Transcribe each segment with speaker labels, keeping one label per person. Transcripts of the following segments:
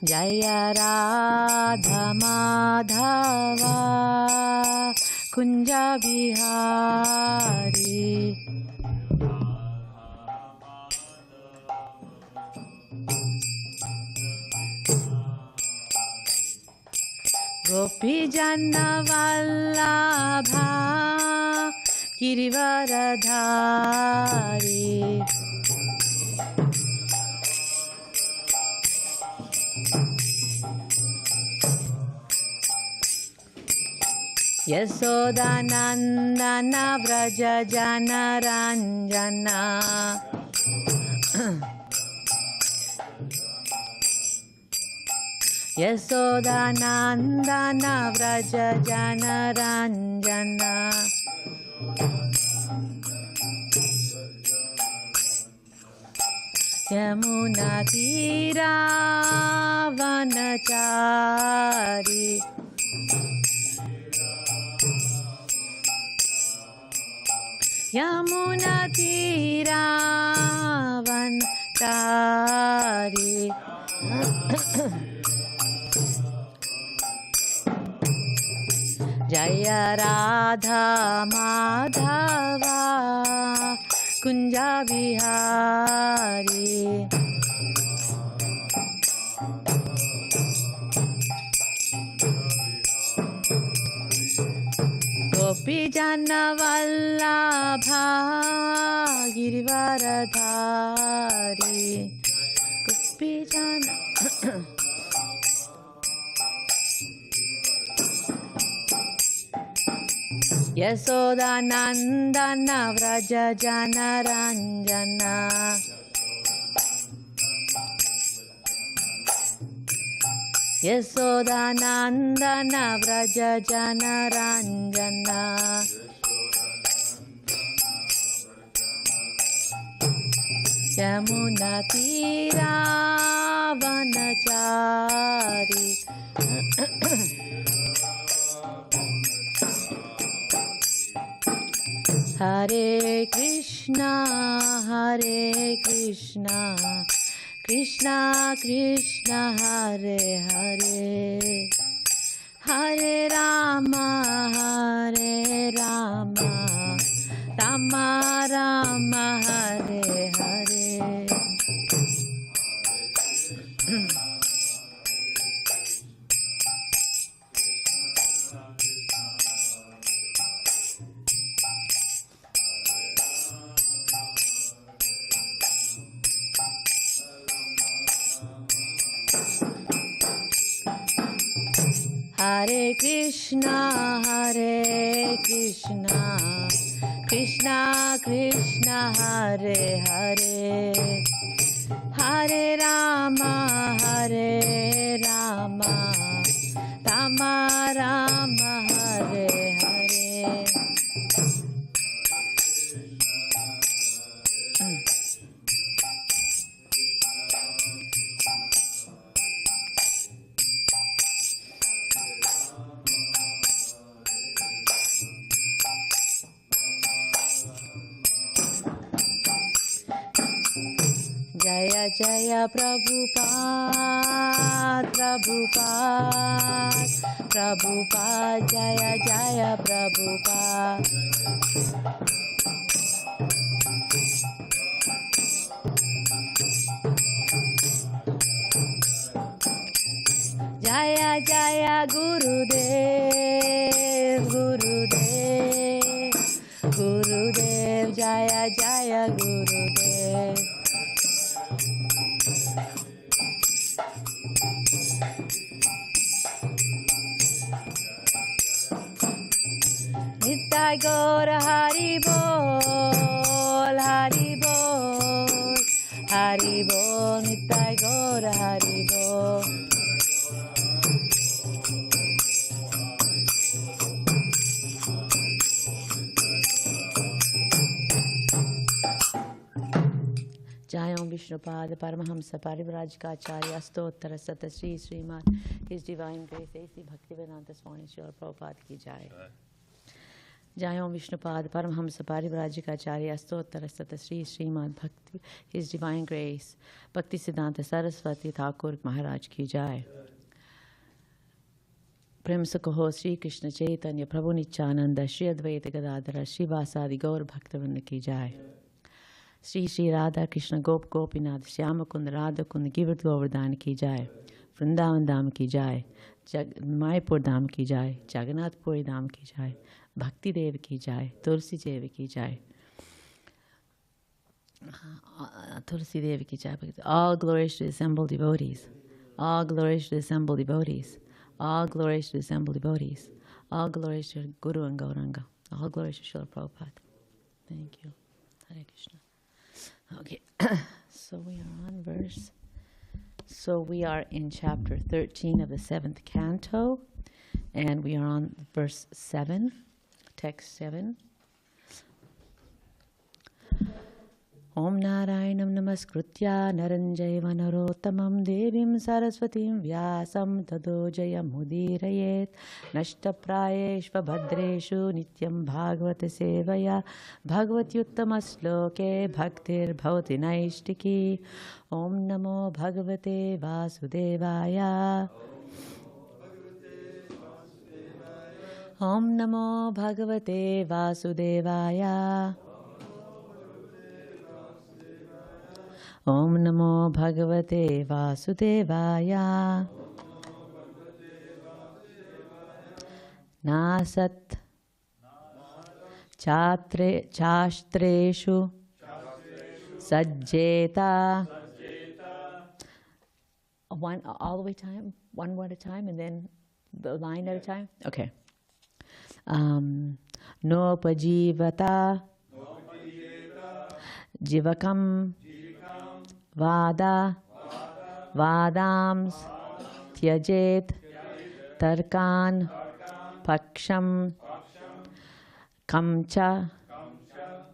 Speaker 1: Jaya Radha Madhava Kunja Bihari. Gopi Janna Vallabha Girivaradhari. Yasodanandana Vraja Jana Ranjana. Yasodanandana Vraja Jana Ranjana. Yamuna Tira Vanachari. Yamuna Tira Vanachari. Jaya Radha Madhava Kunja Bihari. Gopi Janna Vallabha Girivaradhari. Gopi Janna Yasodanandana Vraja Jana Ranjana. Yasodanandana Vraja Jana Ranjana. Yamuna Tira Vanachari. Hare Krishna, Hare Krishna, Krishna Krishna, Hare Hare, Hare Rama, Hare Rama, Rama Rama, Hare Hare. Hare Krishna, Hare Krishna, Krishna Krishna, Hare Hare, Hare Rama, Hare Rama, Rama Rama, Hare Hare. Jaya Jaya Prabhupada, Prabhupada, Prabhupada, Jaya Jaya Prabhupada. Jaya Jaya Gurudev, Gurudev, Gurudev, Jaya Jaya Gurudev. Nitai Gaura Hari Bol, Hari Bol, Hari Bol, Nitai Gaura Hari Bol. Jayam Vishnupada Paramahamsa Parivrajkacharya Stottara Sata Sri Srimad His Divine Grace A.C. Bhaktivedanta Swami Srila Prabhupada Ki Jai. Jayam Vishnupada Paramhamsa Parivrajikacharya Astottara Sata Sri Srimad Bhakti, His Divine Grace, Bhakti Siddhanta Saraswati Thakur Maharaj Ki Jai. Prem Sukoho Sri Krishna Chaitanya Prabhu Nityananda Shri Advaita Gadadhara Shri Vasadi Gaur Bhaktavinda Ki Jai. Shri Shri Radha Krishna Gop Gopinath Shyama Kund Radha Kund Givat Govardhan Ki Jai. Vrindavan Dham Ki Jai. Mayapur Dham Ki Jai. Jagannath Puri Dham Ki Jai. Bhakti Devi Ki Jai. Tulsi Devi Ki Jai. Tulsi Devi Ki Jai. All glories to the assembled devotees. All glories to the assembled devotees. All glories to the assembled devotees. All glories to Guru and Gauranga. All glories to Srila Prabhupada. Thank you. Hare Krishna. Okay, so we are in chapter 13 of the 7th canto, and we are on verse 7, text 7. Om Narayanam Namaskritya Naranjaiva Narottamam Devim Saraswatim Vyasam Tado Jayam Mudirayet Nashtaprayeshva Bhadreshu Nityam Bhagavata Sevaya Bhagavatyuttama Sloke Bhaktir Bhavati Naishtiki. Om Namo Bhagavate Vasudevaya. Om Namo Bhagavate Vasudevaya. Om Namo Bhagavate Vasudevaya. Nasat Chastreshu Sajjeta. One all the way time, one word at a time, and then the line at a time. Okay. Nopajivata Jivakam Vada Vadams Tyajet Tarkan Paksham Kamcha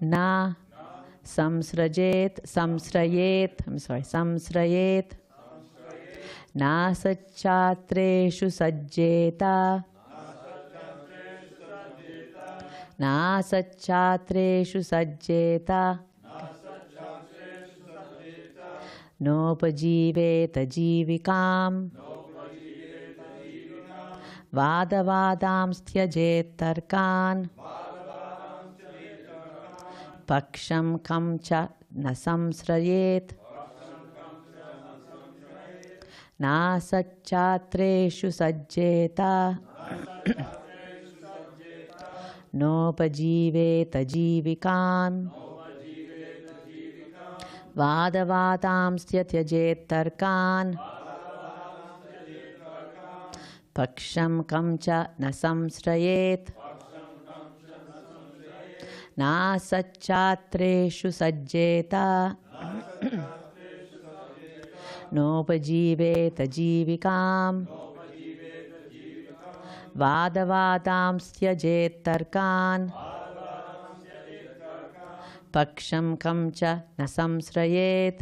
Speaker 1: Na Samsrayet Nasachatreshu Sajjeta Nopajiveta Jivikam Vadavadams Tyajet Tarkan Paksham Kamcha Nasamsrayet Nasachatreshu Sajjeta Nopajiveta Jivikam Vadavadams Tyajet Tarkan Paksham Kamcha Nasamsrayet Nasachatreshu Sajjeta Nopajiveta Jivikam Vadavadams Tyajet Tarkan Paksham Kamcha Nasamsrayet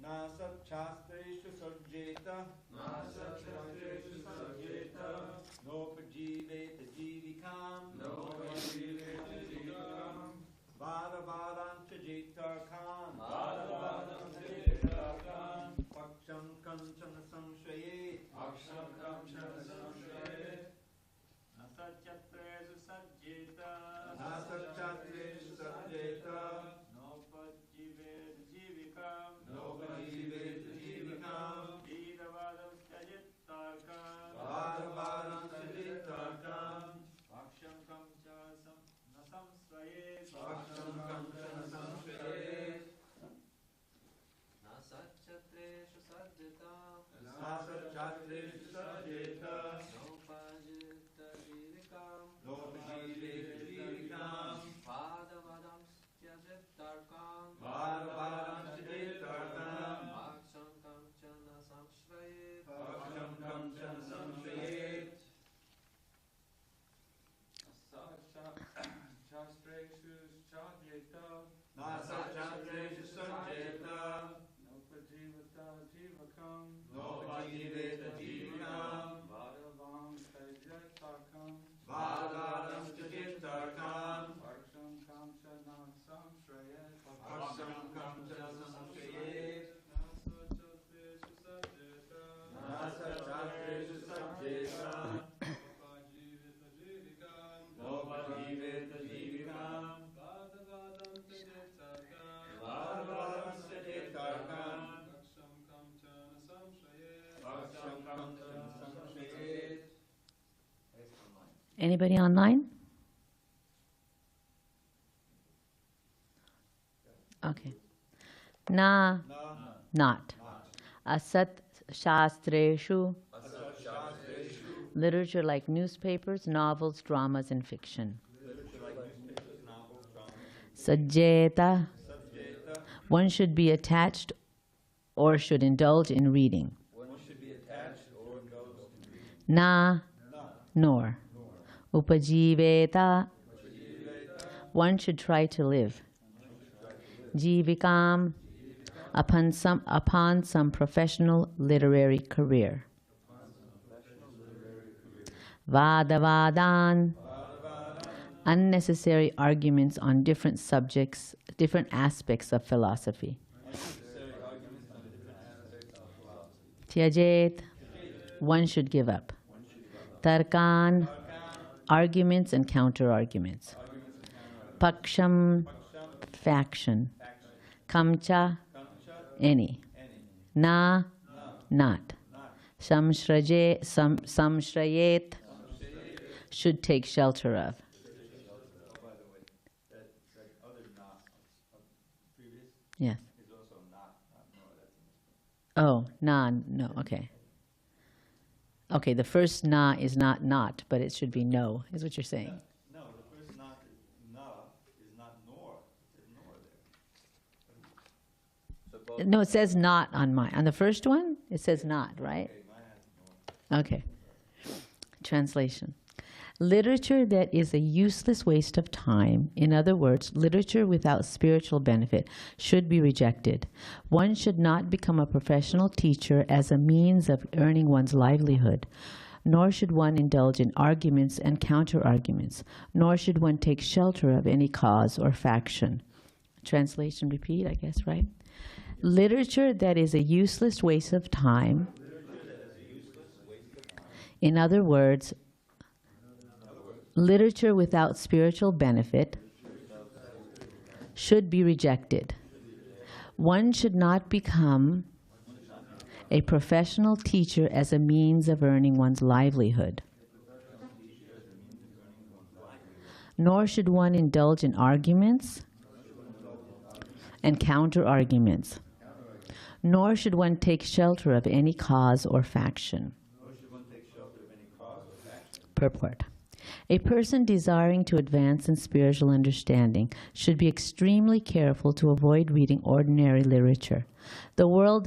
Speaker 2: Nasachatreshu Sajjeta Nopajiveta Jivikam Vadavadams Tyajet Tarkan Paksham Kamcha Nasamsrayet Nasachatreshu Sajjeta
Speaker 1: Anybody online? Okay. Na, not. Asat shastreshu, literature like newspapers, novels, dramas, and fiction. Sajjeta, one should be attached or should indulge in reading. Na, nor. Upajiveta, one should try to live. Jivikam, upon some professional literary career. Vadavadan, unnecessary arguments on different subjects, different aspects of philosophy. Tyajet, one should give up. Tarkan, arguments and counter-arguments. Paksham, faction. Kamcha, any. Na, not. Samshrayet, should take shelter of. Yes. Oh, na, no, okay. Okay, the first na is not, but it should be no, is what you're saying.
Speaker 2: No, the first na is not nor. It says nor there.
Speaker 1: No, it says not on mine. On the first one, it says not, right? Okay. Translation. Literature that is a useless waste of time, in other words, literature without spiritual benefit, should be rejected. One should not become a professional teacher as a means of earning one's livelihood, nor should one indulge in arguments and counter-arguments, nor should one take shelter of any cause or faction. Translation, repeat, I guess, right? Literature that is a useless waste of time, in other words, literature without spiritual benefit should be rejected. One should not become a professional teacher as a means of earning one's livelihood. Nor should one indulge in arguments and counter-arguments. Nor should one take shelter of any cause or faction. Purport. A person desiring to advance in spiritual understanding should be extremely careful to avoid reading ordinary literature. The world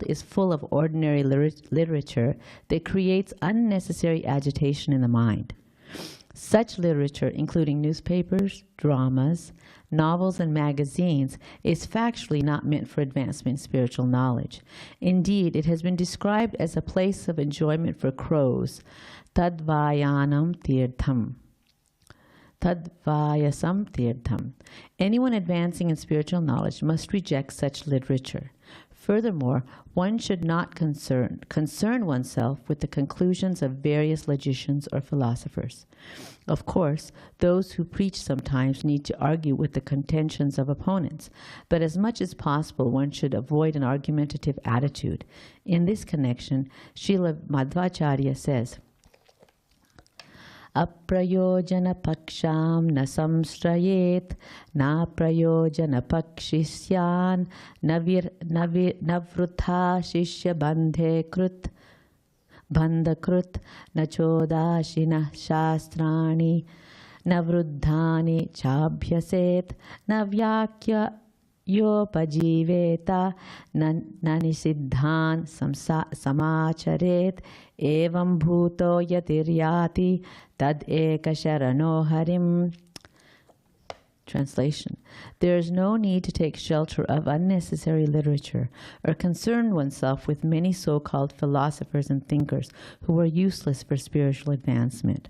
Speaker 1: is full of ordinary literature that creates unnecessary agitation in the mind. Such literature, including newspapers, dramas, novels, and magazines, is factually not meant for advancement in spiritual knowledge. Indeed, it has been described as a place of enjoyment for crows. Tadvayanam tirtham. Tadvayasam tirtham. Anyone advancing in spiritual knowledge must reject such literature. Furthermore, one should not concern oneself with the conclusions of various logicians or philosophers. Of course, those who preach sometimes need to argue with the contentions of opponents, but as much as possible one should avoid an argumentative attitude. In this connection, Srila Madhvacharya says, Aprayojana paksham na samstrayet, na prayojana pakshishyan, navrutha shishya bandhe krut, bandhakrut, na chodashina shastrani, navruddhani chabhyaset, na vyakya yopajiveta, na nisiddhan samacharet, evam bhuto yatiryati, tad eka sharano harim. Translation. There is no need to take shelter of unnecessary literature or concern oneself with many so-called philosophers and thinkers who are useless for spiritual advancement.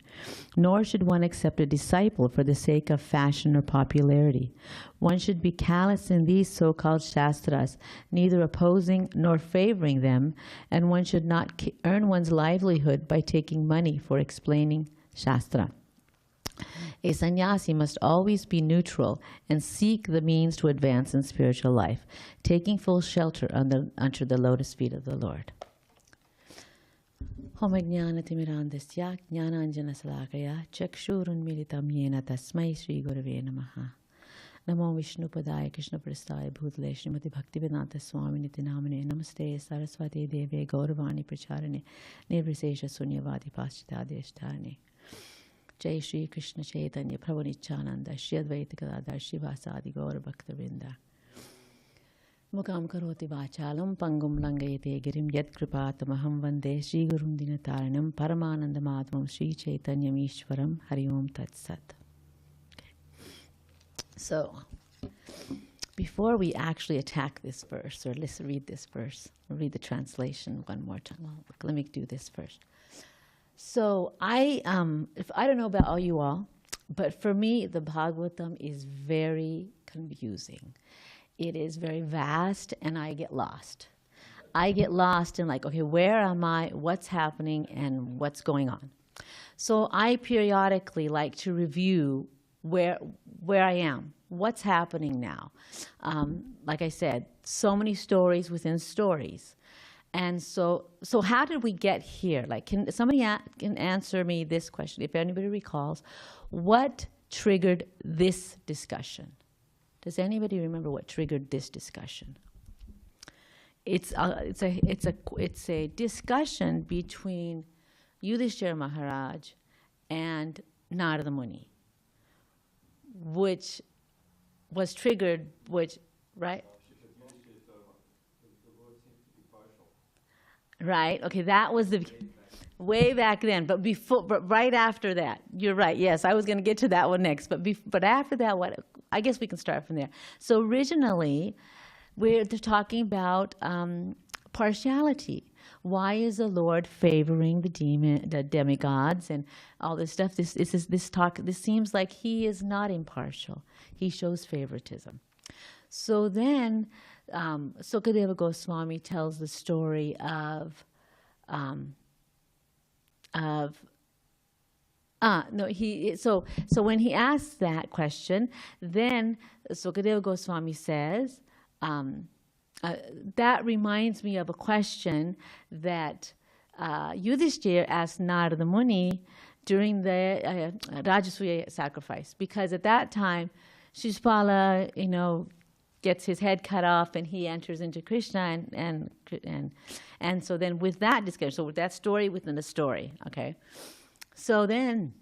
Speaker 1: Nor should one accept a disciple for the sake of fashion or popularity. One should be callous in these so-called shastras, neither opposing nor favoring them, and one should not earn one's livelihood by taking money for explaining shastra. A sannyasi must always be neutral and seek the means to advance in spiritual life, taking full shelter under the lotus feet of the Lord. Homajnanatimirandasya Jnananjanasalakaya Chakshurunmilitam Yena Tasmai Sri Gurave Namaha. Namo Vishnupadaya Krishna Prasthaya Bhutale Srimati Bhaktivedanta Swami Niti Namane Namaste Saraswati Deve Gauravani Pracharane Nirvisesha Sunyavadi Paschitadeshtarane. Jai Shri Krishna Chaitanya Prabhu Nityananda Shri Advaita Gadadhar Shivasadi Gaura Bhaktavinda. Mukam karoti vachalam pangum langayate girim yat kripatamaham vande Shri Gurum Dinataranam Paramananda Madhvam Shri Chaitanya Ishwaram Hari Om Tat Sat. So, before we actually attack this verse, or let's read this verse, we'll read the translation one more time. Well, let me do this first. So, I don't know about all you all, but for me, the Bhagavatam is very confusing. It is very vast, and I get lost. I get lost in like, okay, where am I, what's happening, and what's going on? So I periodically like to review where I am, what's happening now. Like I said, so many stories within stories. And so how did we get here? Like, can somebody can answer me this question, if anybody recalls, what triggered this discussion? Does anybody remember what triggered this discussion? It's a discussion between Yudhishthira Maharaj and Narada Muni, which was triggered, right? Right. Okay, that was the way back then. But right after that, you're right. Yes, I was going to get to that one next. But after that, what? I guess we can start from there. So originally, we're talking about partiality. Why is the Lord favoring the demigods and all this stuff? This seems like he is not impartial. He shows favoritism. So then, Sukadeva Goswami tells the story of when he asks that question, then Sukadeva Goswami says, that reminds me of a question that Yudhishthira asked Narada Muni during the Rajasuya sacrifice, because at that time Shishpala, gets his head cut off and he enters into Krishna and so then with that discussion, so with that story within the story, okay. So then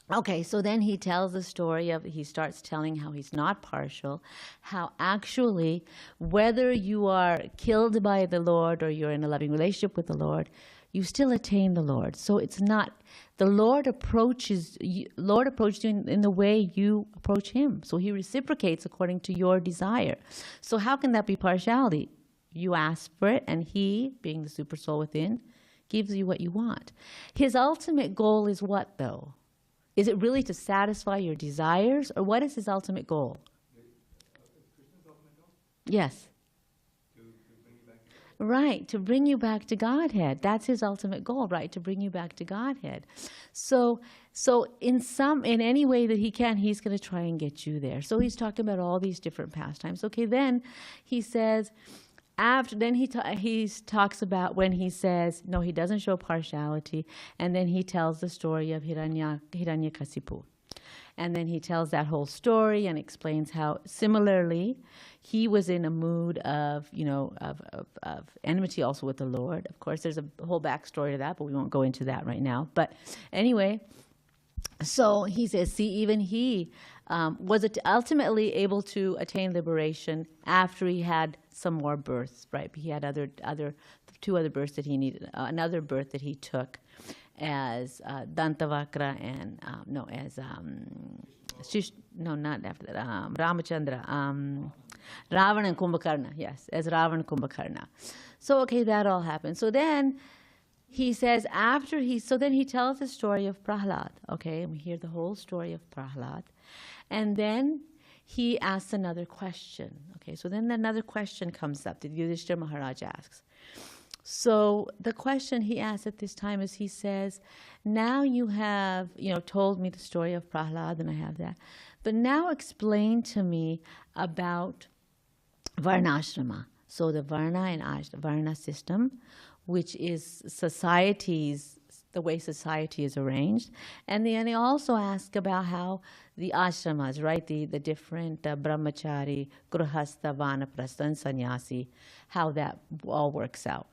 Speaker 1: he tells the story he starts telling how he's not partial, how actually whether you are killed by the Lord or you're in a loving relationship with the Lord, you still attain the Lord. So it's not, the Lord approaches you in the way you approach him. So he reciprocates according to your desire. So how can that be partiality? You ask for it and he, being the super soul within, gives you what you want. His ultimate goal is what though? Is it really to satisfy your desires, or what is his ultimate goal?
Speaker 2: Krishna's ultimate goal?
Speaker 1: Yes.
Speaker 2: To bring you back to God.
Speaker 1: Right, to bring you back to Godhead. That's his ultimate goal, right? To bring you back to Godhead. So in any way that he can, he's going to try and get you there. So he's talking about all these different pastimes. Okay, then he says, he talks about when he says, no, he doesn't show partiality, and then he tells the story of Hiranyakasipu. And then he tells that whole story and explains how similarly he was in a mood of enmity also with the Lord. Of course, there's a whole backstory to that, but we won't go into that right now. But anyway, so he says, see, even he was ultimately able to attain liberation after he had some more births, right? He had two other births that he needed, another birth that he took as Dantavakra and not after that, Ramachandra, Ravana and Kumbhakarna, yes, as Ravana and Kumbhakarna. So okay, that all happened. So then he says then he tells the story of Prahlad, okay, and we hear the whole story of Prahlad. And then he asks another question. Okay, so then another question comes up that Yudhishthira Maharaj asks. So the question he asks at this time is, he says, now you have, told me the story of Prahlad, and I have that. But now explain to me about Varnashrama. So the Varna and Varna system, which is the way society is arranged. And then they also ask about how the ashramas, right, the different brahmachari, grihastha, vanaprastha, and sannyasi, how that all works out.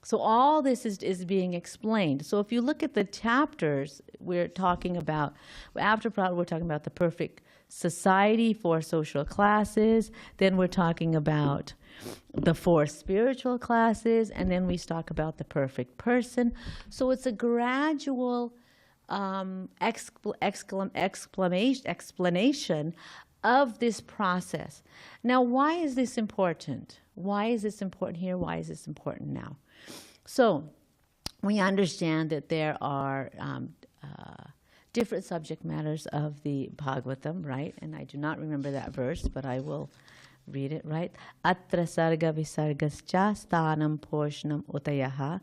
Speaker 1: So all this is being explained. So if you look at the chapters, we're talking about, after Prabhupada, we're talking about the perfect society, 4 social classes, then we're talking about the 4 spiritual classes, and then we talk about the perfect person. So it's a gradual explanation of this process. Now, why is this important? Why is this important here? Why is this important now? So we understand that there are different subject matters of the Bhagavatam, right? And I do not remember that verse, but I will read it, right? Atra sarga visargascha sthanam poshnam utayaha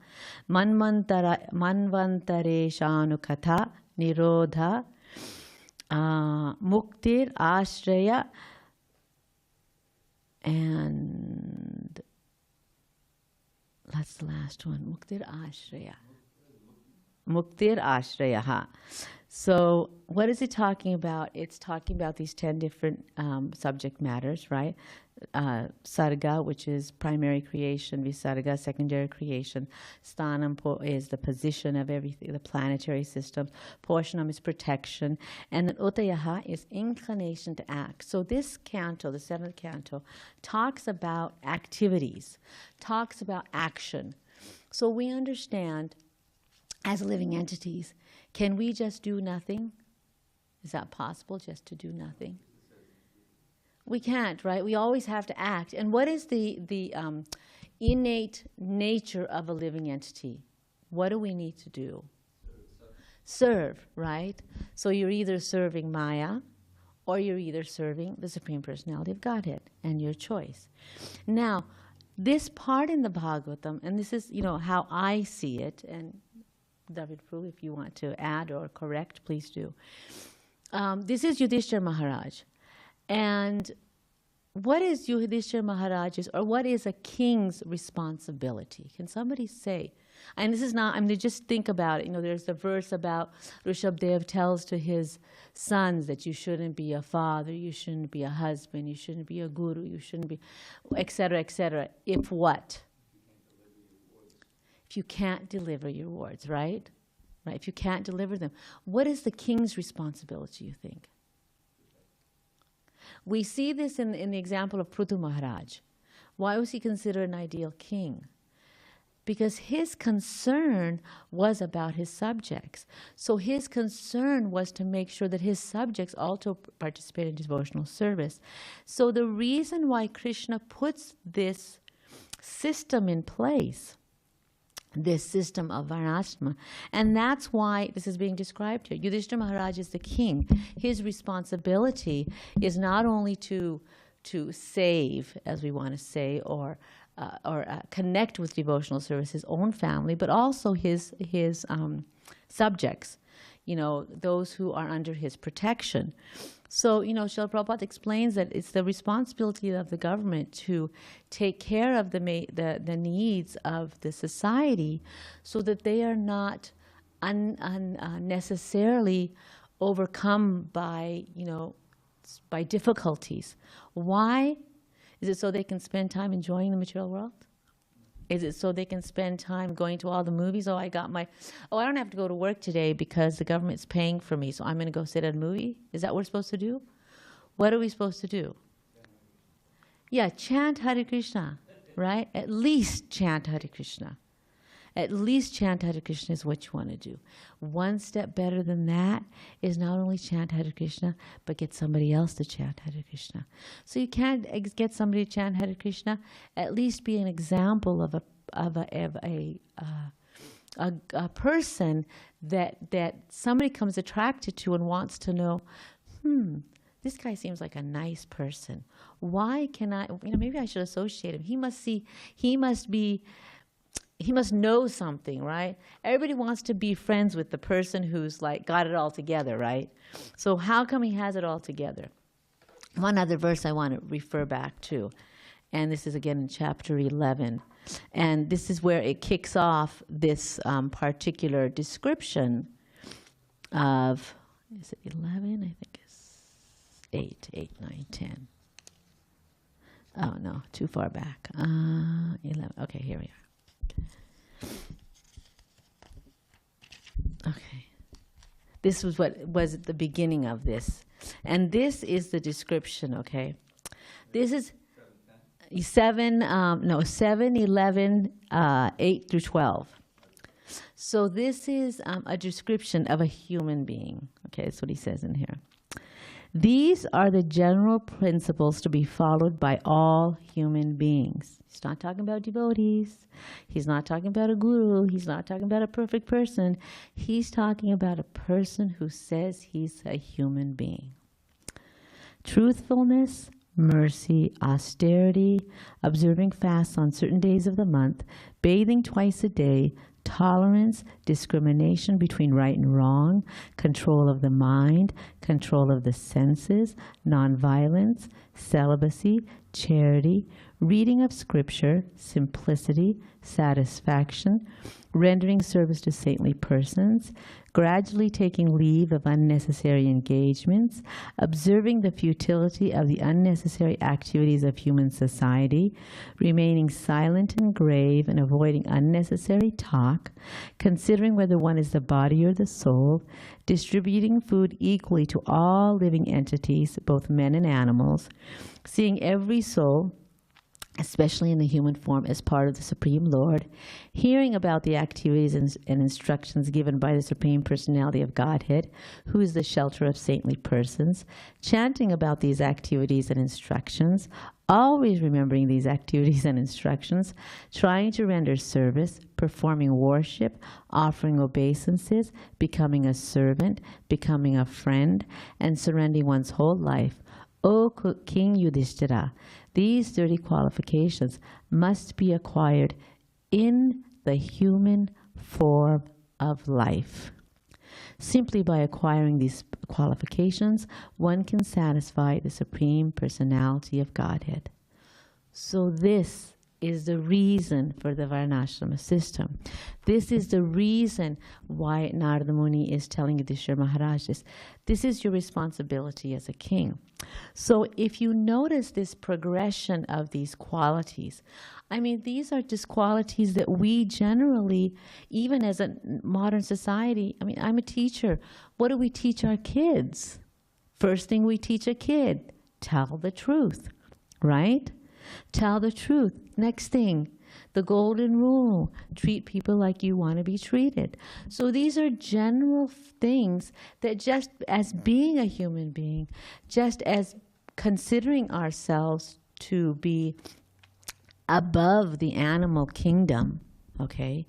Speaker 1: manvantaresha katha nirodha muktir ashraya, and that's the last one, muktir ashraya. Muktir ashrayaha. So what is it talking about? It's talking about these 10 different subject matters, right? Sarga, which is primary creation, visarga, secondary creation. Sthanam is the position of everything, the planetary system. Porshanam is protection. And then utayaha is inclination to act. So this canto, the 7th canto, talks about activities, talks about action. So we understand, as living entities, can we just do nothing? Is that possible, just to do nothing? We can't, right? We always have to act. And what is the innate nature of a living entity? What do we need to do? Serve, right? So you're either serving Maya or you're either serving the Supreme Personality of Godhead, and your choice. Now, this part in the Bhagavatam, and this is, how I see it, and David Prue, if you want to add or correct, please do. This is Yudhishthira Maharaj. And what is Yudhishthira Maharaj's, or what is a king's responsibility? Can somebody say? And this is not, just think about it. There's the verse about Rishabdev tells to his sons that you shouldn't be a father, you shouldn't be a husband, you shouldn't be a guru, you shouldn't be, etc., etc. If what? If you can't deliver your words, right? Right. If you can't deliver them, what is the king's responsibility, you think? We see this in the example of Prithu Maharaj. Why was he considered an ideal king? Because his concern was about his subjects. So his concern was to make sure that his subjects also participated in devotional service. So the reason why Krishna puts this system in place, this system of varnashrama, and that's why this is being described here. Yudhishthira Maharaj is the king. His responsibility is not only to save, as we want to say, or connect with devotional service his own family, but also his subjects, those who are under his protection. So, Srila Prabhupada explains that it's the responsibility of the government to take care of the needs of the society so that they are not unnecessarily overcome by difficulties. Why? Is it so they can spend time enjoying the material world? Is it so they can spend time going to all the movies? I don't have to go to work today because the government's paying for me, so I'm going to go sit at a movie? Is that what we're supposed to do? What are we supposed to do? Yeah, chant Hare Krishna, right? At least chant Hare Krishna. At least chant Hare Krishna is what you want to do. One step better than that is not only chant Hare Krishna, but get somebody else to chant Hare Krishna. So you can't get somebody to chant Hare Krishna, at least be an example of a person that somebody comes attracted to and wants to know, this guy seems like a nice person. Why can I, maybe I should associate him. He must know something, right? Everybody wants to be friends with the person who's got it all together, right? So how come he has it all together? One other verse I want to refer back to And this is again in chapter 11. And this is where it kicks off this particular description of, is it 11? I think it's 8, 9, 10. Oh, no, too far back. 11. Okay, here we are. Okay. This was what was at the beginning of this. And this is the description, okay? This is 7, 11, 8 through 12. So this is a description of a human being. Okay, that's what he says in here. These are the general principles to be followed by all human beings. He's not talking about devotees. He's not talking about a guru. He's not talking about a perfect person. He's talking about a person who says he's a human being. Truthfulness, mercy, austerity, observing fasts on certain days of the month, bathing twice a day, tolerance, discrimination between right and wrong, control of the mind, control of the senses, nonviolence, celibacy, charity, reading of scripture, simplicity, satisfaction, rendering service to saintly persons, gradually taking leave of unnecessary engagements, observing the futility of the unnecessary activities of human society, remaining silent and grave and avoiding unnecessary talk, considering whether one is the body or the soul, distributing food equally to all living entities, both men and animals, seeing every soul, especially in the human form, as part of the Supreme Lord, hearing about the activities and instructions given by the Supreme Personality of Godhead, who is the shelter of saintly persons, chanting about these activities and instructions, always remembering these activities and instructions, trying to render service, performing worship, offering obeisances, becoming a servant, becoming a friend, and surrendering one's whole life. O King Yudhishthira, these 30 qualifications must be acquired in the human form of life. Simply by acquiring these qualifications, one can satisfy the Supreme Personality of Godhead. So this is the reason for the Varnashrama system. This is the reason why Narada Muni is telling Yudhishthira Maharaj this. This is your responsibility as a king. So if you notice this progression of these qualities, I mean, these are just qualities that we generally, even as a modern society, I mean, I'm a teacher. What do we teach our kids? First thing we teach a kid, tell the truth, right? Tell the truth. Next thing, the golden rule, treat people like you want to be treated. So these are general things that just as being a human being, just as considering ourselves to be above the animal kingdom, okay,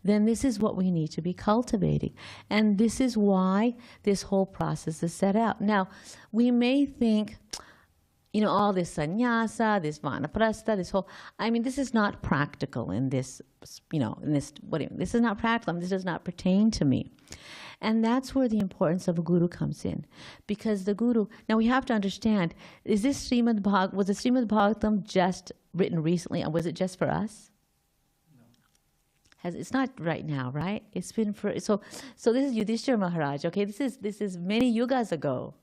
Speaker 1: then this is what we need to be cultivating. And this is why this whole process is set out. Now, we may think, you know, all this sannyasa, this vanaprastha, this whole, I mean, this is not practical in this, you know, in this, this is not practical. This does not pertain to me. And that's where the importance of a guru comes in. Because the guru, now we have to understand, is this Srimad Bhagavatam, was the Srimad Bhagavatam just written recently, and was it just for us? No. It's not right now, right? It's been for, so this is Yudhishthira Maharaj, okay? This is many yugas ago.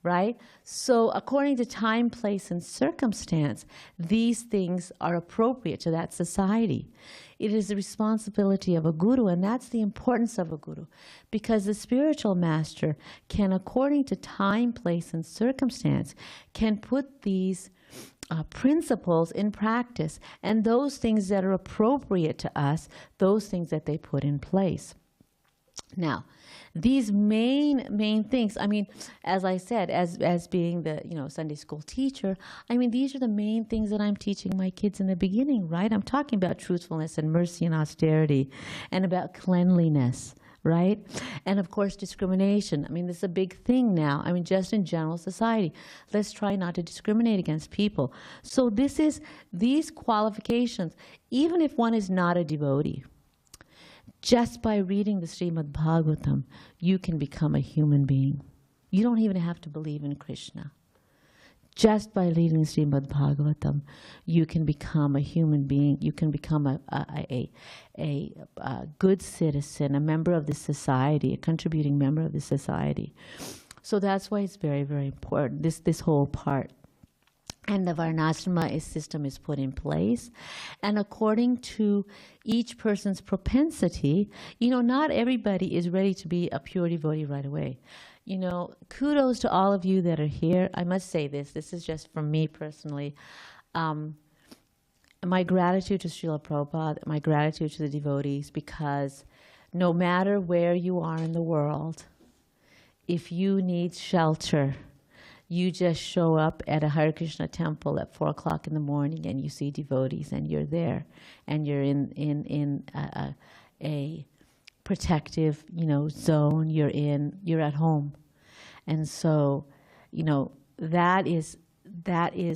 Speaker 1: Right? So according to time, place, and circumstance, these things are appropriate to that society. It is the responsibility of a guru, and that's the importance of a guru, because the spiritual master can, according to time, place, and circumstance, can put these principles in practice, and those things that are appropriate to us, those things that they put in place. Now, these main things, I mean, as I said, as being the, you know, Sunday school teacher, I mean, these are the main things that I'm teaching my kids in the beginning, right? I'm talking about truthfulness and mercy and austerity and about cleanliness, right? And of course, discrimination. I mean, this is a big thing now. I mean, just in general society, let's try not to discriminate against people. So this is, these qualifications, even if one is not a devotee, just by reading the Srimad Bhagavatam, you can become a human being. You don't even have to believe in Krishna. Just by reading Srimad Bhagavatam, you can become a human being. You can become a good citizen, a member of the society, a contributing member of the society. So that's why it's very, very important, this whole part. And the Varnashrama system is put in place. And according to each person's propensity, not everybody is ready to be a pure devotee right away. Kudos to all of you that are here. I must say this is just from me personally. My gratitude to Srila Prabhupada, my gratitude to the devotees, because no matter where you are in the world, if you need shelter, you just show up at a Hare Krishna temple at 4 o'clock in the morning and you see devotees and you're there and you're in a protective, zone. You're at home. And so, that is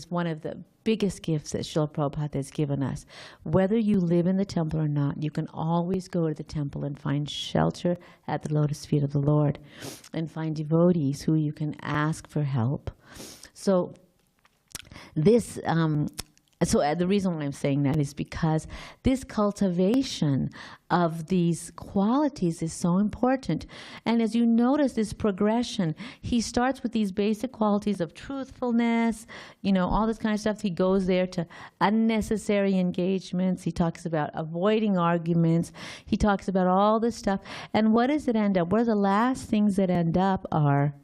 Speaker 1: one of the biggest gifts that Srila Prabhupada has given us. Whether you live in the temple or not, you can always go to the temple and find shelter at the lotus feet of the Lord and find devotees who you can ask for help. So this, the reason why I'm saying that is because this cultivation of these qualities is so important. And as you notice this progression, he starts with these basic qualities of truthfulness, all this kind of stuff. He goes there to unnecessary engagements. He talks about avoiding arguments. He talks about all this stuff. And what does it end up? What are the last things that end up are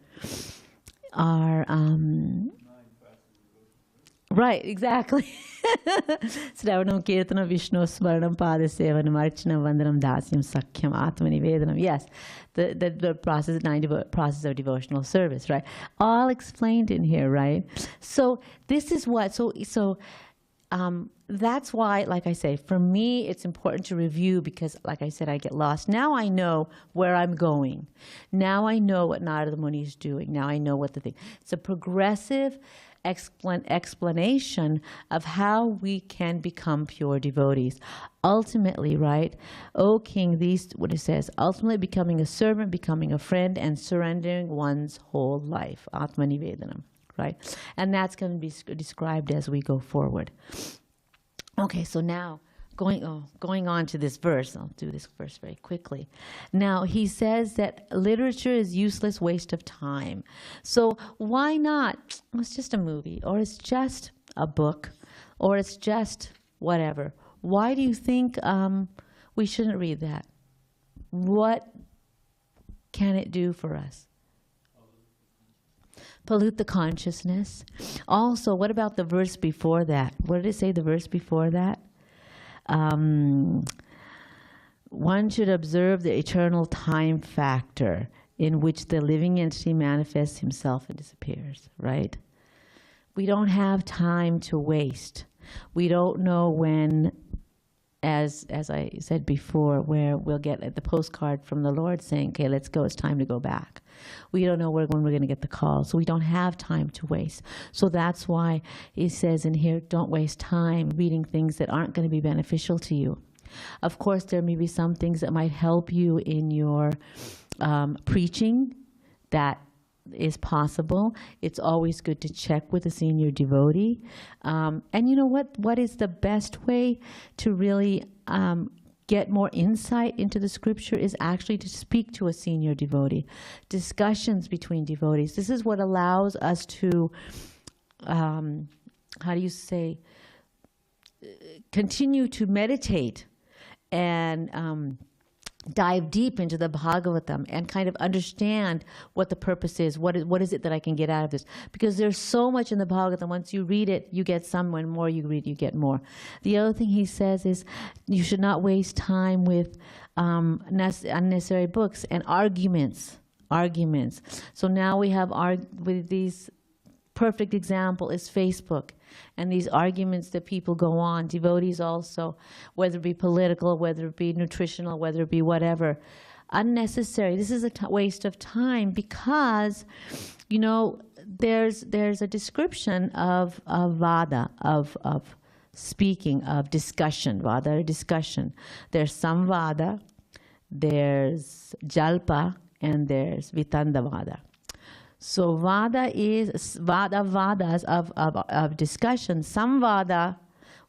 Speaker 1: right, exactly. Sravanam Kirtanam Vishnu Smaranam Padasevanam Archanam Vandanam Dasyam Sakhyam Atmanivedanam. Yes, the process, process of devotional service, right? All explained in here, right? So this is what, that's why, like I say, for me, it's important to review because, like I said, I get lost. Now I know where I'm going. Now I know what Narada Muni is doing. Now I know what the thing. It's a progressive explanation of how we can become pure devotees. Ultimately, right, O King, what it says, ultimately becoming a servant, becoming a friend, and surrendering one's whole life. Atmanivedanam, right? And that's going to be described as we go forward. Okay, so now going on to this verse, I'll do this verse very quickly. Now, he says that literature is useless waste of time. So why not? Well, it's just a movie, or it's just a book, or it's just whatever. Why do you think we shouldn't read that? What can it do for us? Pollute the consciousness. Also, what about the verse before that? What did it say, the verse before that? One should observe the eternal time factor in which the living entity manifests himself and disappears, right? We don't have time to waste. We don't know when, as I said before, where we'll get the postcard from the Lord saying, okay, let's go, it's time to go back. We don't know when we're going to get the call, so we don't have time to waste. So that's why he says in here, don't waste time reading things that aren't going to be beneficial to you. Of course, there may be some things that might help you in your preaching. That is possible. It's always good to check with a senior devotee. And you know what is the best way to really get more insight into the scripture is actually to speak to a senior devotee. Discussions between devotees. This is what allows us to, continue to meditate and dive deep into the Bhagavatam and kind of understand what the purpose is. What is it that I can get out of this? Because there's so much in the Bhagavatam. Once you read it, you get some. When more you read, you get more. The other thing he says is you should not waste time with unnecessary books and arguments. So now we have with these. Perfect example is Facebook and these arguments that people go on, devotees also, whether it be political, whether it be nutritional, whether it be whatever, unnecessary. This is a waste of time because, there's a description of vada, of speaking, of discussion, vada, discussion. There's samvada, there's jalpa, and there's vitandavada. So vada is vadas of discussion. Samvada,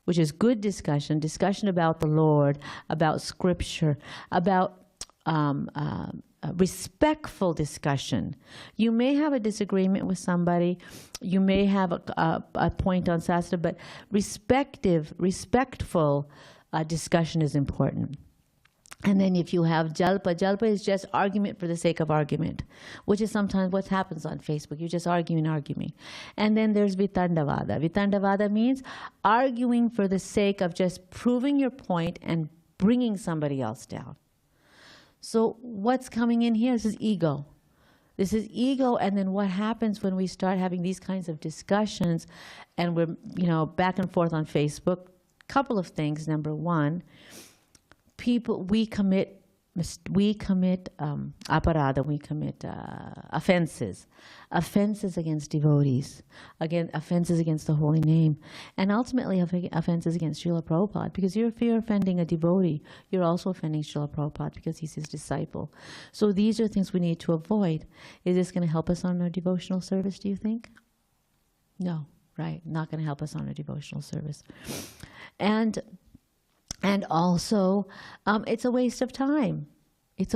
Speaker 1: which is good discussion about the Lord, about scripture, about respectful discussion. You may have a disagreement with somebody, you may have a point on Sastra, but respectful discussion is important. And then if you have jalpa is just argument for the sake of argument, which is sometimes what happens on Facebook. You're just arguing. And then there's vitandavada. Vitandavada means arguing for the sake of just proving your point and bringing somebody else down. So what's coming in here? This is ego. And then what happens when we start having these kinds of discussions and we're, back and forth on Facebook? Couple of things. Number one, we commit aparada, we commit offenses against devotees, again, offenses against the holy name, and ultimately offenses against Srila Prabhupada, because if you're offending a devotee, you're also offending Srila Prabhupada because he's his disciple. So these are things we need to avoid. Is this going to help us on our devotional service, do you think? No, right, not going to help us on our devotional service. And also, it's a waste of time. It's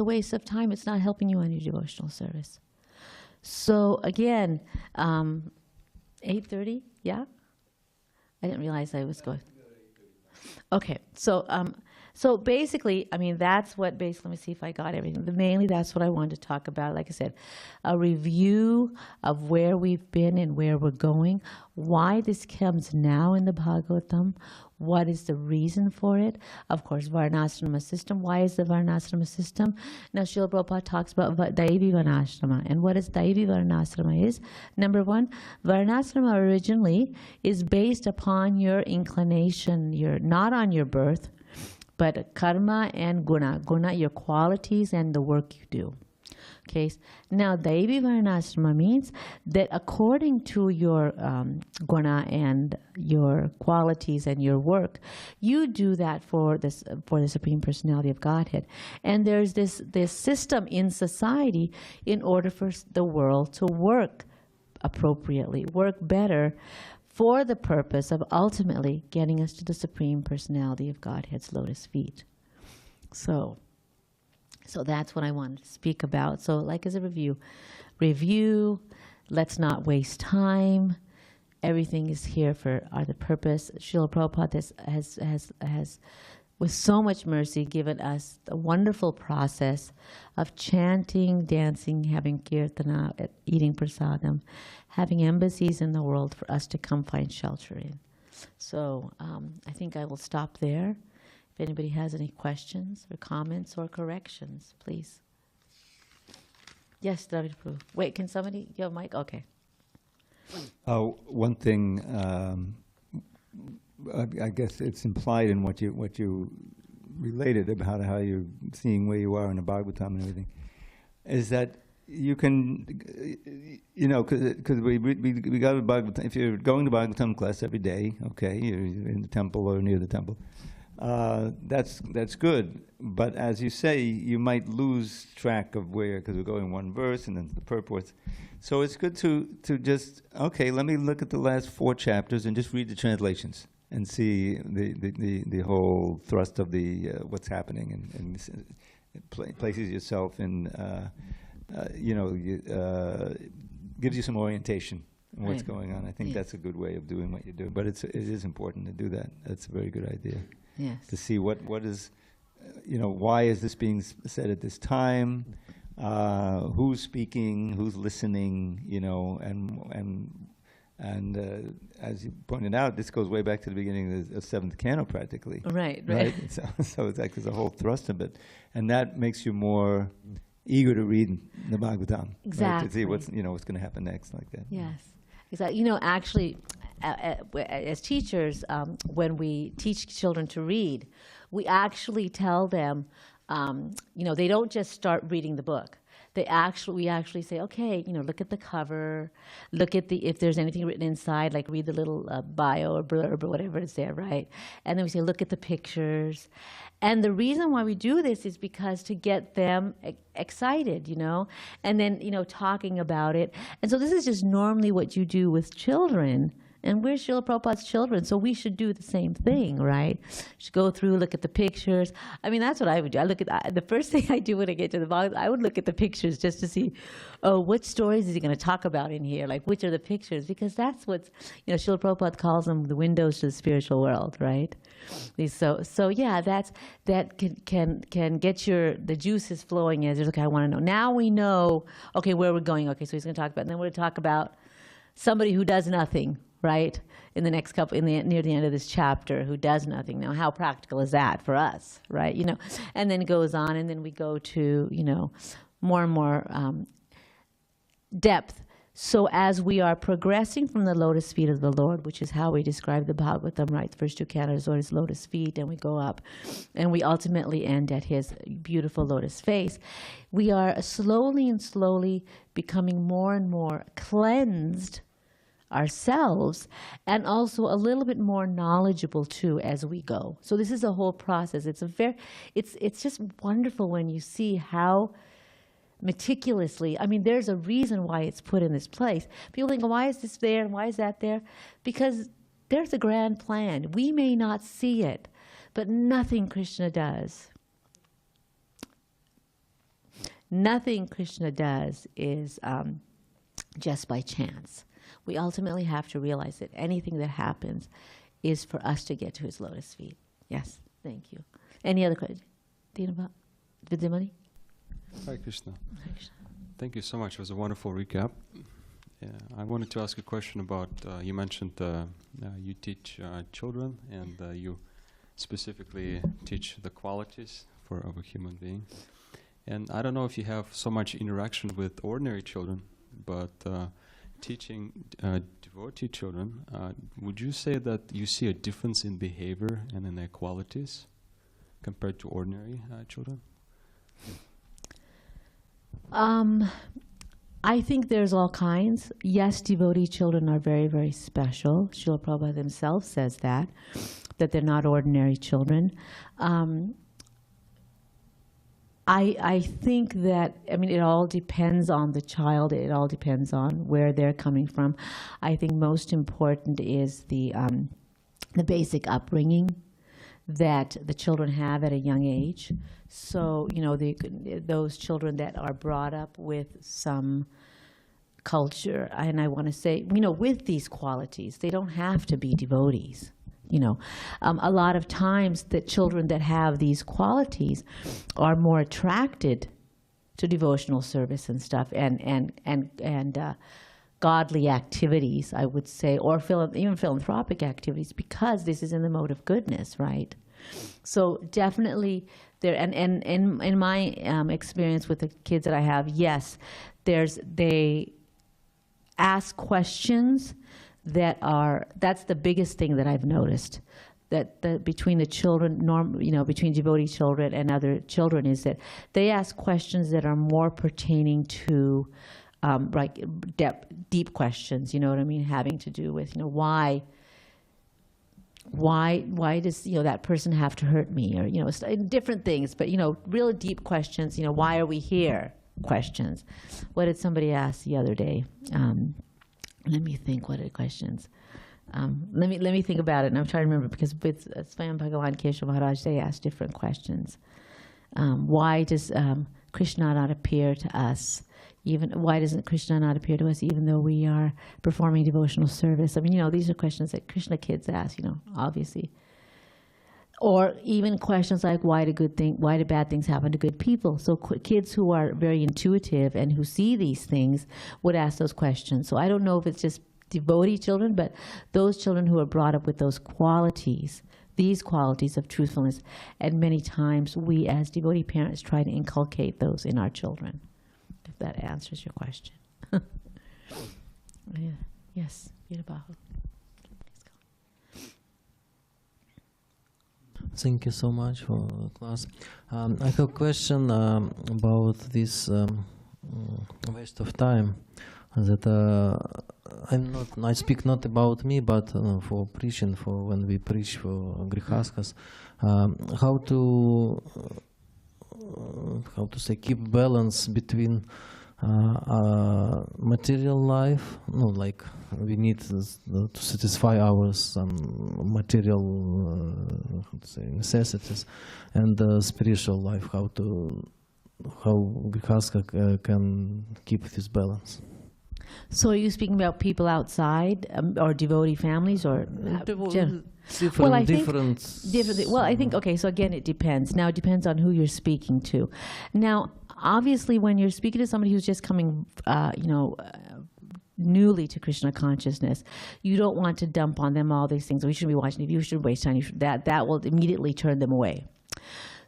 Speaker 1: not helping you on your devotional service. So again, 8:30, yeah? I didn't realize I was going. Okay, so basically, that's what let me see if I got everything. Mainly that's what I wanted to talk about. Like I said, a review of where we've been and where we're going, why this comes now in the Bhagavatam, what is the reason for it? Of course, Varnasrama system. Why is the Varnasrama system? Now, Srila Prabhupada talks about Devi Varnasrama. And what is Devi Varnasrama is? Number one, Varnasrama originally is based upon your inclination, not on your birth, but karma and guna. Guna, your qualities and the work you do. Okay. Now, Devi Varnasrama means that according to your guna and your qualities and your work, you do that for the Supreme Personality of Godhead. And there's this system in society in order for the world to work appropriately, work better, for the purpose of ultimately getting us to the Supreme Personality of Godhead's lotus feet. So that's what I wanted to speak about. So like as a review, let's not waste time. Everything is here for the purpose. Srila Prabhupada has with so much mercy given us a wonderful process of chanting, dancing, having kirtana, eating prasadam, having embassies in the world for us to come find shelter in. So I think I will stop there. If anybody has any questions or comments or corrections, please. Yes, David Prabhu. Wait, can somebody, you have a mic? Okay.
Speaker 2: One thing, I guess it's implied in what you related about how you're seeing where you are in the Bhagavatam and everything, is that you can, because we got a Bhagavatam. If you're going to Bhagavatam class every day, okay, you're in the temple or near the temple. That's good, but as you say, you might lose track of where, because we're going one verse and then the purports. So it's good to just, okay, let me look at the last 4 chapters and just read the translations and see the whole thrust of the what's happening, and places yourself in, gives you some orientation in what's going on. I think that's a good way of doing what you do, but it is important to do that. That's a very good idea.
Speaker 1: Yes.
Speaker 2: To see what is, why is this being said at this time, who's speaking, who's listening, and as you pointed out, this goes way back to the beginning of the 7th canto, practically.
Speaker 1: Right.
Speaker 2: So it's like there's a whole thrust of it, and that makes you more eager to read the Bhagavatam.
Speaker 1: Exactly.
Speaker 2: Right? To see what's going to happen next, like that.
Speaker 1: Yes. Exactly. Actually, as teachers, when we teach children to read, we actually tell them, they don't just start reading the book. we actually say, okay, look at the cover, look at if there's anything written inside, like read the little bio or blurb or whatever is there, right? And then we say, look at the pictures. And the reason why we do this is because to get them excited, and then, talking about it. And so this is just normally what you do with children. And we're Srila Prabhupada's children, so we should do the same thing, right? Should go through, look at the pictures. I mean, that's what I would do. I look at the first thing I do when I get to the Bhagavatam, I would look at the pictures just to see, what stories is he going to talk about in here? Like, which are the pictures? Because that's what's, Srila Prabhupada calls them the windows to the spiritual world, right? So yeah, that can get the juices flowing as okay, I want to know. Now we know, okay, where we're going. Okay, so he's going to talk about, and then we're going to talk about somebody who does nothing, right? In the next near the end of this chapter, who does nothing. Now, how practical is that for us, right? And then it goes on, and then we go to, more and more depth. So as we are progressing from the lotus feet of the Lord, which is how we describe the Bhagavatam, right? The first two cantos are his lotus feet, and we go up, and we ultimately end at his beautiful lotus face. We are slowly and slowly becoming more and more cleansed ourselves, and also a little bit more knowledgeable too as we go. So this is a whole process. It's just wonderful when you see how meticulously, I mean, there's a reason why it's put in this place. People think, why is this there and why is that there? Because there's a grand plan. We may not see it, but nothing Krishna does. Nothing Krishna does is just by chance. We ultimately have to realize that anything that happens is for us to get to his lotus feet. Yes, thank you. Any other questions? Vidyamani?
Speaker 3: Hi, Krishna.
Speaker 1: Hare Krishna.
Speaker 3: Thank you so much. It was a wonderful recap. Yeah, I wanted to ask a question about, you mentioned you teach children, and you specifically teach the qualities of a human being. And I don't know if you have so much interaction with ordinary children, but teaching devotee children, would you say that you see a difference in behavior and in their qualities compared to ordinary children?
Speaker 1: I think there's all kinds. Yes, devotee children are very, very special. Srila Prabhupada himself says that they're not ordinary children. I think that, I mean, it all depends on the child. It all depends on where they're coming from. I think most important is the basic upbringing that the children have at a young age. So, those children that are brought up with some culture, and I want to say, with these qualities, they don't have to be devotees. A lot of times the children that have these qualities are more attracted to devotional service and stuff, and godly activities, I would say, or even philanthropic activities, because this is in the mode of goodness, right? So definitely there, and in my experience with the kids that I have, yes, they ask questions that's the biggest thing that I've noticed, that between the children, between devotee children and other children, is that they ask questions that are more pertaining to like deep questions, you know what I mean, having to do with, why does that person have to hurt me, or different things, but real deep questions, why are we here questions. What did somebody ask the other day? Let me think. What are the questions? Let me think about it, and I'm trying to remember, because with Srimad Bhagavatam Keshav Maharaj, they asked different questions. Why does Krishna not appear to us? Why doesn't Krishna not appear to us even though we are performing devotional service? I mean, these are questions that Krishna kids ask, obviously. Or even questions like, why do bad things happen to good people? So kids who are very intuitive and who see these things would ask those questions. So I don't know if it's just devotee children, but those children who are brought up with those qualities, these qualities of truthfulness, and many times we as devotee parents try to inculcate those in our children, if that answers your question. Yeah. Yes, Virabahu.
Speaker 4: Thank you so much for the class. I have a question about this waste of time. That I speak not about me, but for preaching, for when we preach for grihastas, how to say, keep balance between material life, like we need to satisfy our some material necessities, and spiritual life, how grihasta can keep this balance.
Speaker 1: So are you speaking about people outside or devotee families or? I think, okay, so again, it depends. Now, it depends on who you're speaking to. Now, obviously, when you're speaking to somebody who's just coming, newly to Krishna consciousness, you don't want to dump on them all these things. We shouldn't be watching TV, you should waste time. That will immediately turn them away.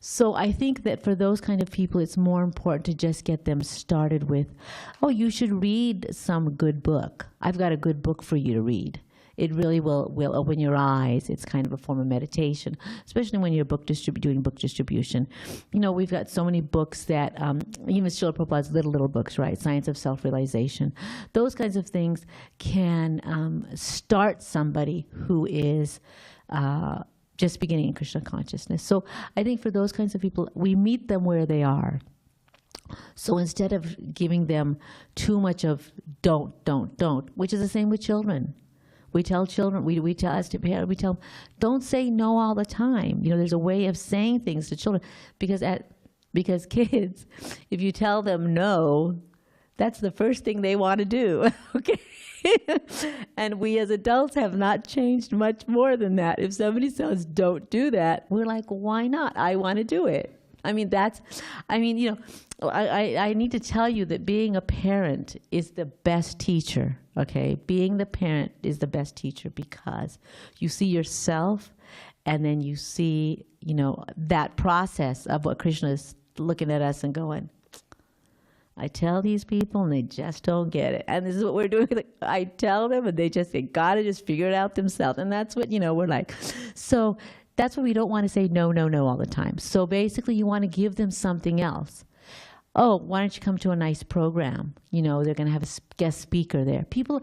Speaker 1: So I think that for those kind of people, it's more important to just get them started with, oh, you should read some good book. I've got a good book for you to read. It really will open your eyes. It's kind of a form of meditation, especially when you're doing book distribution. We've got so many books that, even Srila Prabhupada's little books, right? Science of Self-Realization. Those kinds of things can start somebody who is just beginning in Krishna consciousness. So I think for those kinds of people, we meet them where they are. So instead of giving them too much of don't, which is the same with children. We tell children, we tell as to parents, we tell them, don't say no all the time. There's a way of saying things to children, because kids, if you tell them no, that's the first thing they want to do. Okay. And we as adults have not changed much more than that. If somebody says, don't do that, we're like, why not? I want to do it. I need to tell you that being a parent is the best teacher, okay? Being the parent is the best teacher, because you see yourself, and then you see, that process of what Krishna is looking at us and going, I tell these people and they just don't get it. And this is what we're doing. I tell them and they gotta just figure it out themselves. And that's what, we're like. So that's why we don't want to say no all the time. So basically you want to give them something else. Oh, why don't you come to a nice program? They're going to have a guest speaker there. People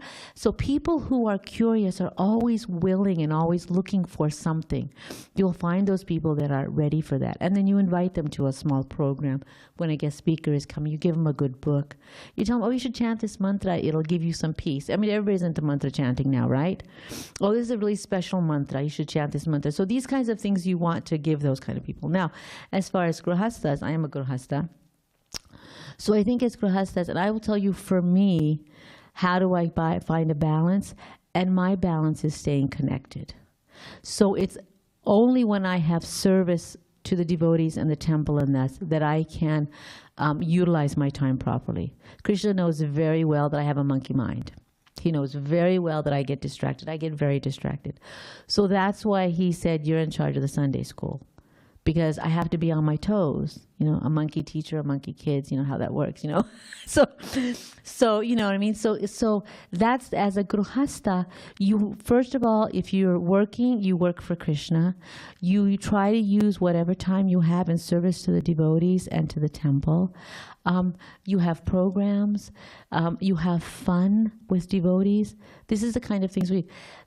Speaker 1: who are curious are always willing and always looking for something. You'll find those people that are ready for that. And then you invite them to a small program. When a guest speaker is coming, you give them a good book. You tell them, oh, you should chant this mantra. It'll give you some peace. Everybody's into mantra chanting now, right? Oh, this is a really special mantra. You should chant this mantra. So these kinds of things you want to give those kind of people. Now, as far as grihastas, I am a grihasta. So I think as grihastas, and I will tell you, for me, how do I find a balance? And my balance is staying connected. So it's only when I have service to the devotees and the temple and that I can utilize my time properly. Krishna knows very well that I have a monkey mind. He knows very well that I get distracted. I get very distracted. So that's why he said, you're in charge of the Sunday school. Because I have to be on my toes, a monkey teacher, a monkey kids, how that works, So you know what I mean? So that's, as a grihasta, you, first of all, if you're working, you work for Krishna. You try to use whatever time you have in service to the devotees and to the temple. You have programs. You have fun with devotees. This is the kind of things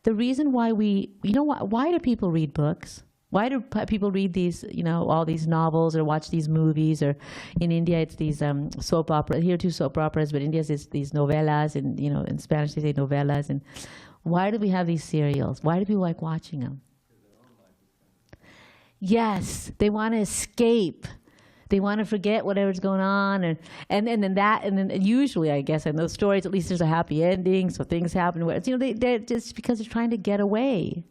Speaker 1: the reason why why do people read books? Why do people read these, all these novels or watch these movies? Or in India, it's these soap operas. Here too, soap operas, but in India, it's these novelas, and in Spanish they say novelas. And why do we have these serials? Why do people like watching them? Yes, they want to escape. They want to forget whatever's going on, and then usually, I guess, in those stories, at least there's a happy ending, so things happen. They're just because they're trying to get away.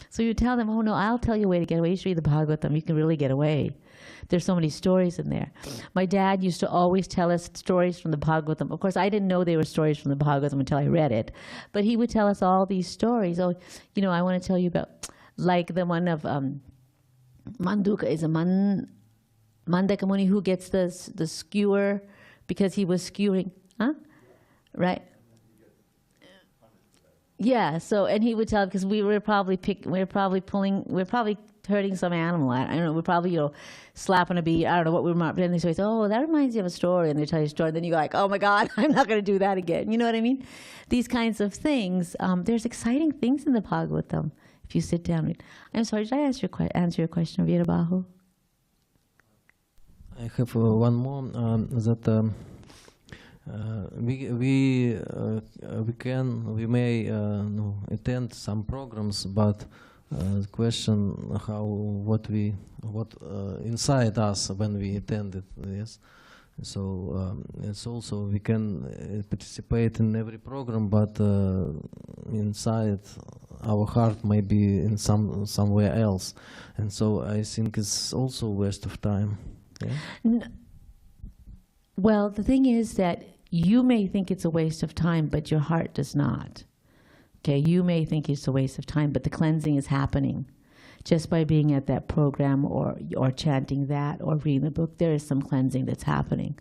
Speaker 1: So you tell them, oh no, I'll tell you a way to get away. You should read the Bhagavatam. You can really get away. There's so many stories in there. My dad used to always tell us stories from the Bhagavatam. Of course, I didn't know they were stories from the Bhagavatam until I read it. But he would tell us all these stories. Oh, I want to tell you about, like the one of Manduka is a Mandaka Muni who gets the skewer because he was skewering. Huh? Right. Yeah. So, and he would tell, because we were probably hurting some animal. I don't know. We're probably, slapping a bee. I don't know what we were. Then they say, "Oh, that reminds you of a story," and they tell you a story. And then you go like, "Oh my God, I'm not going to do that again." You know what I mean? These kinds of things. There's exciting things in the Bhagavatam if you sit down and read. I'm sorry. Did I answer your question, Veerabahu?
Speaker 4: I have one more. That we may attend some programs, but the question what inside us when we attend it. Yes. So it's also we can participate in every program, but inside our heart may be in somewhere else, and so I think it's also a waste of time. Yeah?
Speaker 1: Well, the thing is that you may think it's a waste of time, but your heart does not. Okay, you may think it's a waste of time, but the cleansing is happening. Just by being at that program or chanting that or reading the book, there is some cleansing that's happening.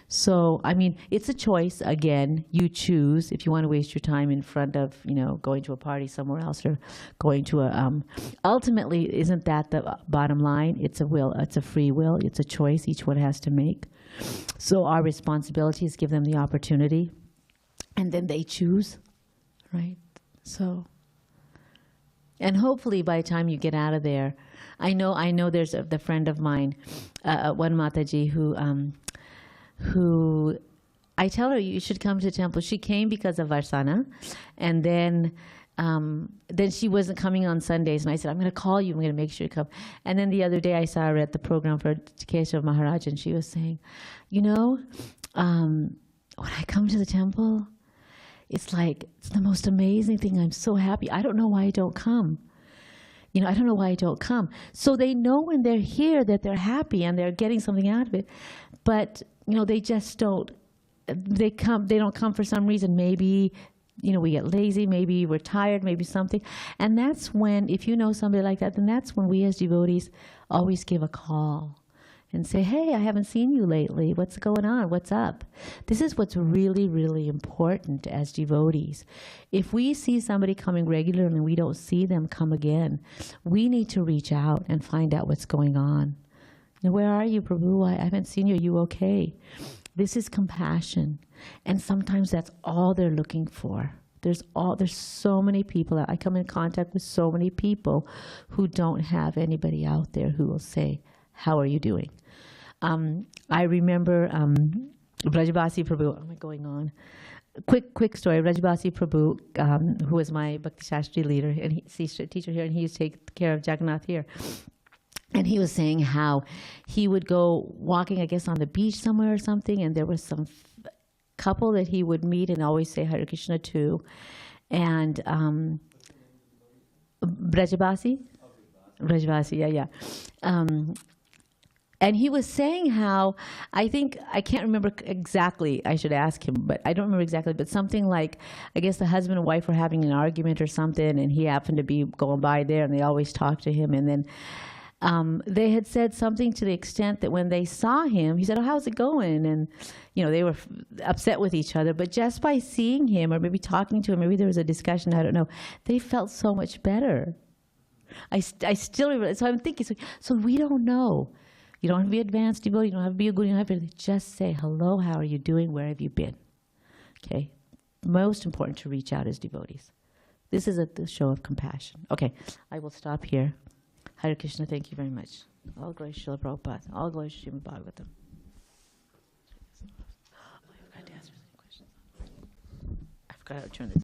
Speaker 1: So, I mean, it's a choice. Again, you choose if you want to waste your time in front of, going to a party somewhere else or going to ultimately, isn't that the bottom line? It's a will, it's a free will, it's a choice each one has to make. So our responsibility is give them the opportunity and then they choose, right? So, and hopefully by the time you get out of there, I know there's the friend of mine, one Mataji who I tell her you should come to the temple. She came because of Varsana, and then she wasn't coming on Sundays, and I said, I'm going to call you, I'm going to make sure you come. And then the other day I saw her at the program for Keshav Maharaj, and she was saying, when I come to the temple, it's the most amazing thing. I'm so happy. I don't know why I don't come. I don't know why I don't come. So they know when they're here that they're happy and they're getting something out of it. But, they just don't. They don't come for some reason. Maybe, we get lazy. Maybe we're tired. Maybe something. And that's when, if you know somebody like that, then that's when we as devotees always give a call and say, hey, I haven't seen you lately. What's going on? What's up? This is what's really, really important as devotees. If we see somebody coming regularly and we don't see them come again, we need to reach out and find out what's going on. Where are you, Prabhu? I haven't seen you. Are you okay? This is compassion. And sometimes that's all they're looking for. There's so many people. I come in contact with so many people who don't have anybody out there who will say, how are you doing? I remember Brajabasi Prabhu. Am I going on? Quick story. Brajabasi Prabhu, who was my Bhakti Shastri leader, and he's a teacher here, and he used to take care of Jagannath here. And he was saying how he would go walking, I guess, on the beach somewhere or something, and there was some couple that he would meet and always say Hare Krishna to. And Brajabasi? Brajabasi, yeah. And he was saying how, I can't remember exactly, I should ask him, but I don't remember exactly, but something like, I guess the husband and wife were having an argument or something, and he happened to be going by there, and they always talked to him, and then they had said something to the extent that when they saw him, he said, oh, how's it going? And, they were upset with each other, but just by seeing him or maybe talking to him, maybe there was a discussion, I don't know, they felt so much better. I still remember, so I'm thinking, so we don't know. You don't have to be advanced devotee, you don't have to be a good, you don't have to just say, hello, how are you doing, where have you been? Okay, most important to reach out as devotees. This is the show of compassion. Okay, I will stop here. Hare Krishna, thank you very much. All glory to Srila Prabhupada. All glory to Srimad Bhagavatam. I forgot to answer any questions. I forgot how to turn this.